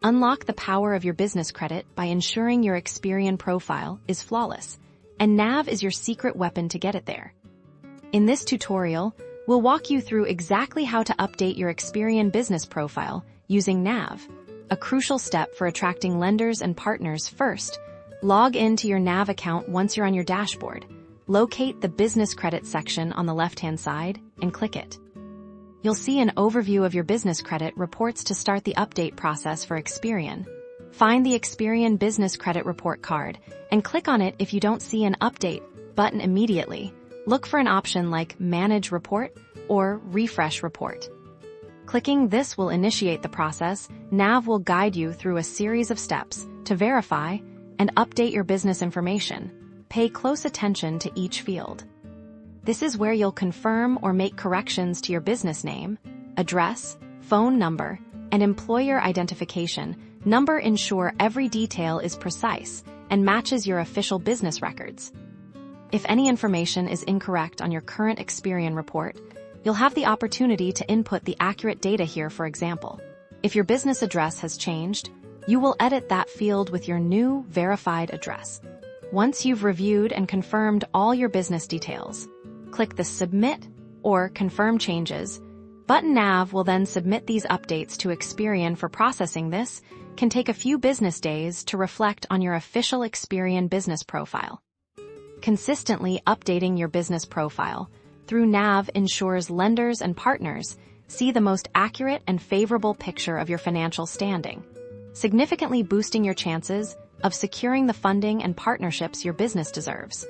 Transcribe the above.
Unlock the power of your business credit by ensuring your Experian profile is flawless, and NAV is your secret weapon to get it there. In this tutorial, we'll walk you through exactly how to update your Experian business profile using NAV, a crucial step for attracting lenders and partners. First, log into your NAV account once you're on your dashboard. Locate the Business Credit section on the left-hand side and click it. You'll see an overview of your business credit reports to start the update process for Experian. Find the Experian Business Credit Report card and click on it if you don't see an Update button immediately. Look for an option like Manage Report or Refresh Report. Clicking this will initiate the process. NAV will guide you through a series of steps to verify and update your business information. Pay close attention to each field. This is where you'll confirm or make corrections to your business name, address, phone number, and employer identification number. Ensure every detail is precise and matches your official business records. If any information is incorrect on your current Experian report, you'll have the opportunity to input the accurate data here. For example, if your business address has changed, you will edit that field with your new verified address. Once you've reviewed and confirmed all your business details, click the Submit or Confirm Changes button. NAV will then submit these updates to Experian for processing. This can take a few business days to reflect on your official Experian business profile. Consistently updating your business profile through NAV ensures lenders and partners see the most accurate and favorable picture of your financial standing, significantly boosting your chances of securing the funding and partnerships your business deserves.